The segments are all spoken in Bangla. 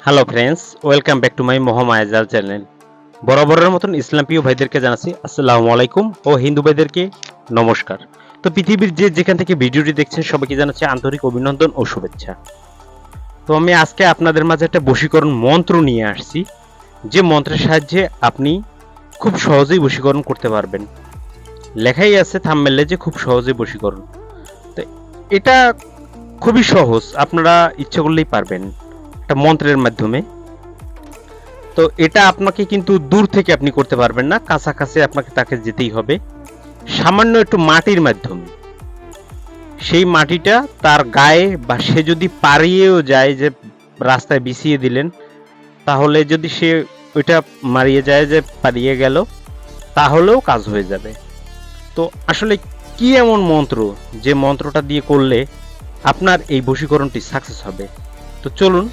Hello friends, welcome back to my Mohamayajal channel. বরাবরের মতন ইসলাম প্রিয় ভাইদেরকে জানাচ্ছি আসসালামু আলাইকুম ও হিন্দু ভাইদেরকে নমস্কার। তো পৃথিবীর যেখান থেকে ভিডিওটি দেখছেন সবাইকে জানাচ্ছি আন্তরিক অভিনন্দন ও শুভেচ্ছা। তো আমি আজকে আপনাদের মাঝে একটা বশীকরণ মন্ত্র নিয়ে আসছি, যে মন্ত্রের সাহায্যে আপনি খুব সহজেই বশীকরণ করতে পারবেন। লেখাই আছে থাম্বনেলে যে খুব সহজেই বশীকরণ। তো এটা খুবই সহজ, আপনারা ইচ্ছা করলেই পারবেন একটা মন্ত্রের মাধ্যমে। তো এটা আপনাকে কিন্তু দূর থেকে আপনি করতে পারবেন না, কাছাকাছি আপনাকে তাকে যেতেই হবে। সামান্য একটু মাটির মাধ্যমে সেই মাটিটা তার গায়ে, বা সে যদি পারিয়েও যায়, যে রাস্তায় বিছিয়ে দিলেন, তাহলে যদি সে ওইটা মারিয়ে যায় যে পারিয়ে গেল, তাহলেও কাজ হয়ে যাবে। তো আসলে কি এমন মন্ত্র যে মন্ত্রটা দিয়ে করলে আপনার এই বশীকরণটি সাকসেস হবে? তো চলুন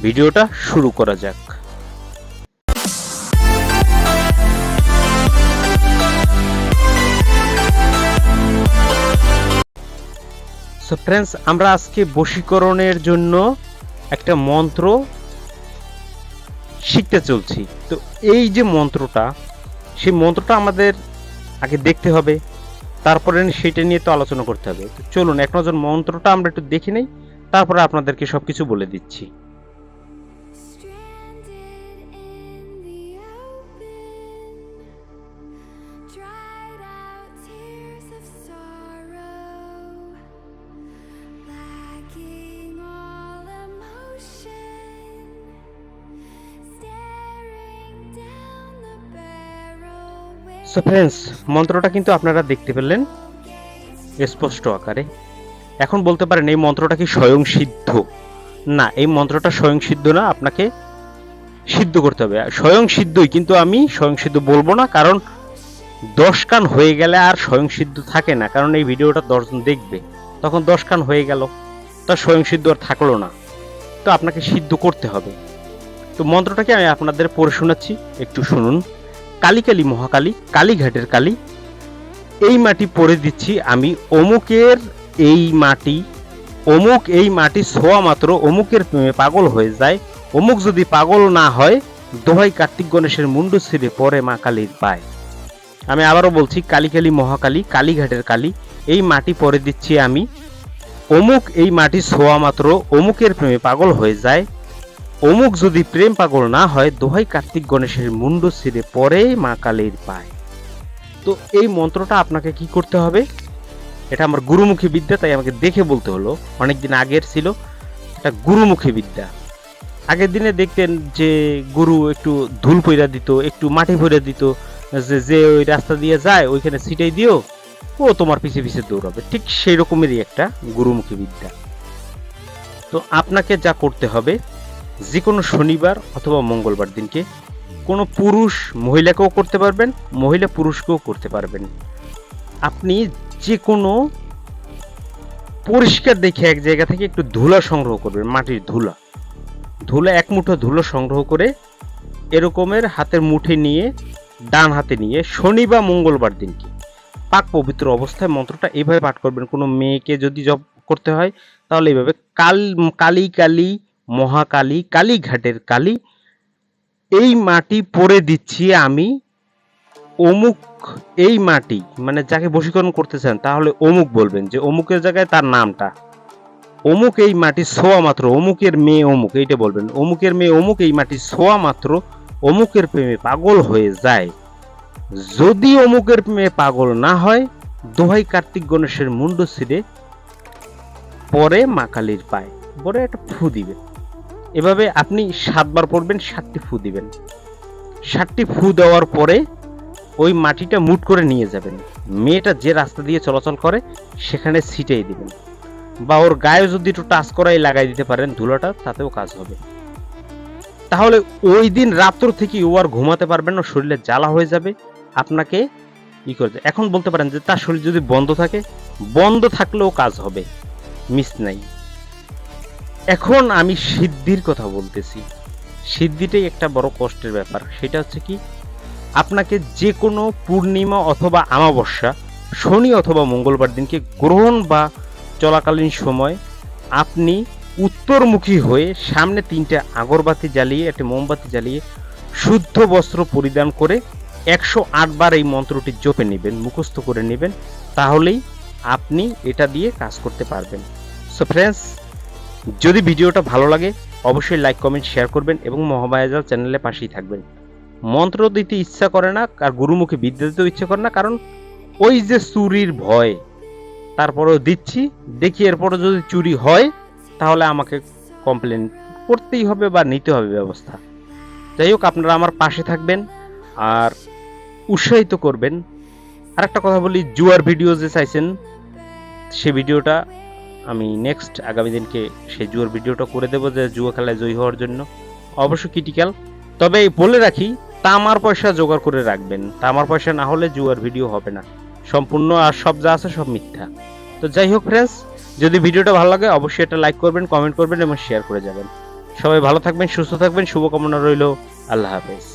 ভিডিওটা শুরু করা যাক। সো ফ্রেন্ডস, আমরা আজকে বশীকরণের জন্য একটা মন্ত্র শিখতে চলছি। তো এই যে মন্ত্রটা, সেই মন্ত্রটা আমাদের আগে দেখতে হবে, তারপরে সেটা নিয়ে তো আলোচনা করতে হবে। তো চলুন এক নজর মন্ত্রটা আমরা একটু দেখে নেই, তারপরে আপনাদেরকে সবকিছু বলে দিচ্ছি। সো ফ্রেন্ডস, মন্ত্রটা কিন্তু আপনারা দেখতে পেলেন স্পষ্ট আকারে। এখন বলতে পারেন এই মন্ত্রটা কি স্বয়ং সিদ্ধ? না, এই মন্ত্রটা স্বয়ং সিদ্ধ না, আপনাকে সিদ্ধ করতে হবে। স্বয়ং সিদ্ধই, কিন্তু আমি স্বয়ং সিদ্ধ বলবো না, কারণ 10 কান হয়ে গেলে আর স্বয়ং সিদ্ধ থাকে না। কারণ এই ভিডিওটা 10 জন দেখবে, তখন 10 কান হয়ে গেল, তা স্বয়ং সিদ্ধ আর থাকলো না। তো আপনাকে সিদ্ধ করতে হবে। তো মন্ত্রটাকে আমি আপনাদের পড়ে শোনাচ্ছি, একটু শুনুন। কালী কালী মহাকালী, কালীঘাটের কালী, এই মাটি পড়ে দিচ্ছি আমি অমুকের এই মাটি, অমুক এই মাটি ছোঁয়া মাত্র অমুকের প্রেমে পাগল হয়ে যায়। অমুক যদি পাগল না হয়, দোহাই কার্তিক গণেশের মুন্ডু ছিঁড়ে পরে মা কালীর পায়। আমি আবারও বলছি, কালী কালী মহাকালী, কালীঘাটের কালী, এই মাটি পড়ে দিচ্ছি আমি অমুক এই মাটি ছোঁয়া মাত্র অমুকের প্রেমে পাগল হয়ে যায়। অমুক যদি প্রেম পাগল না হয়, দোহাই কার্তিক গণেশের মুন্ডু ছিঁড়ে পরে মা কালীর পায়। তো এই মন্ত্রটা আপনাকে কি করতে হবে? এটা আমার গুরুমুখী বিদ্যা, তাই আমাকে দেখে বলতে হলো। অনেকদিন আগের ছিল, এটা গুরুমুখী বিদ্যা। আগের দিনে দেখতেন যে গুরু একটু ধুল পইরা দিত, একটু মাটি ভরে দিত, যে ওই রাস্তা দিয়ে যায় ওইখানে ছিটাই দিও, ও তোমার পিছে পিছে দৌড়াবে। ঠিক সেই রকমেরই একটা গুরুমুখী বিদ্যা। তো আপনাকে যা করতে হবে, যে কোনো শনিবার অথবা মঙ্গলবার দিনকে, কোনো পুরুষ মহিলাকেও করতে পারবেন, মহিলা পুরুষকেও করতে পারবেন। আপনি যে কোনো পরিষ্কার দেখে এক জায়গা থেকে একটু ধুলা সংগ্রহ করবেন, মাটির ধুলা, এক মুঠো ধুলো সংগ্রহ করে এরকমের হাতের মুঠে নিয়ে, ডান হাতে নিয়ে, শনি বা মঙ্গলবার দিনকে পাক পবিত্র অবস্থায় মন্ত্রটা এইভাবে পাঠ করবেন। কোনো মেয়েকে যদি জপ করতে হয় তাহলে এইভাবে, কালী কালী মহাকালী, কালীঘাটের কালী, এই মাটি পড়ে দিচ্ছি আমি অমুক এই মাটি, মানে যাকে বশীকরণ করতে চান তাহলে অমুক বলবেন, যে অমুকের জায়গায় তার নামটা, অমুক এই মাটি ছোঁয়া মাত্র অমুকের মেয়ে অমুক, এইটা বলবেন। অমুকের মেয়ে অমুক এই মাটি ছোঁয়া মাত্র অমুকের প্রেমে পাগল হয়ে যায়। যদি অমুকের প্রেমে পাগল না হয়, দোহাই কার্তিক গণেশের মুন্ডু ছিঁড়ে পরে মা কালীর পায়। পরে একটা ফু দিবেন। এভাবে আপনি 7 বার পড়বেন, 7টি ফু দিবেন। 7টি ফু দেওয়ার পরে ওই মাটিটা মুট করে নিয়ে যাবেন, মেয়েটা যে রাস্তা দিয়ে চলাচল করে সেখানে ছিটাই দিবেন, বা ওর গায়ে যদি একটু টাচ করাই লাগাই দিতে পারেন ধুলাটা, তাতেও কাজ হবে। তাহলে ওই দিন রাত্র থেকে ও আর ঘুমাতে পারবেন না, শরীরে জ্বালা হয়ে যাবে। আপনাকে ই করতে, এখন বলতে পারেন যে তার শরীর যদি বন্ধ থাকে, বন্ধ থাকলেও কাজ হবে, মিস নাই। এখন আমি সিদ্ধির কথা বলতেছি। সিদ্ধিটাই একটা বড় কষ্টের ব্যাপার। সেটা হচ্ছে কি, আপনাকে যে কোনো পূর্ণিমা অথবা অমাবস্যা, শনি অথবা মঙ্গলবার দিনকে গ্রহণ বা চলাকালীন সময় আপনি উত্তরমুখী হয়ে সামনে 3টে আগরবাতি জ্বালিয়ে একটা মোমবাতি জ্বালিয়ে শুদ্ধ বস্ত্র পরিধান করে 108 বার এই মন্ত্রটি জপে নেবেন, মুখস্থ করে নেবেন, তাহলেই আপনি এটা দিয়ে কাজ করতে পারবেন। সো ফ্রেন্ডস, যদি ভিডিওটা ভালো লাগে অবশ্যই লাইক কমেন্ট শেয়ার করবেন এবং মহামায়াজাল চ্যানেলের পাশেই থাকবেন। মন্ত্র দিতে ইচ্ছা করে না আর গুরুমুখী বিদ্যা দিতেও ইচ্ছা করে না, কারণ ওই যে চুরির ভয়, তারপরেও দিচ্ছি, দেখি এরপরে যদি চুরি হয় তাহলে আমাকে কমপ্লেন করতেই হবে বা নিতে হবে ব্যবস্থা। যাই হোক, আপনারা আমার পাশে থাকবেন আর উৎসাহিত করবেন। আর একটা কথা বলি, জুয়ার ভিডিও যে চাইছেন সে ভিডিওটা আমি নেক্সট আগামী দিনকে সেই জুয়ার ভিডিওটা করে দেবো, যে জুয়া খেলায় জয়ী হওয়ার জন্য অবশ্যই ক্রিটিক্যাল। তবে বলে রাখি, তামার পয়সা জোগাড় করে রাখবেন, তামার পয়সা না হলে জুয়ার ভিডিও হবে না, সম্পূর্ণ আর সব যা আছে সব মিথ্যা। তো যাই হোক ফ্রেন্ডস, যদি ভিডিওটা ভালো লাগে অবশ্যই এটা লাইক করবেন, কমেন্ট করবেন এবং শেয়ার করে যাবেন। সবাই ভালো থাকবেন, সুস্থ থাকবেন, শুভকামনা রইল। আল্লাহ হাফেজ।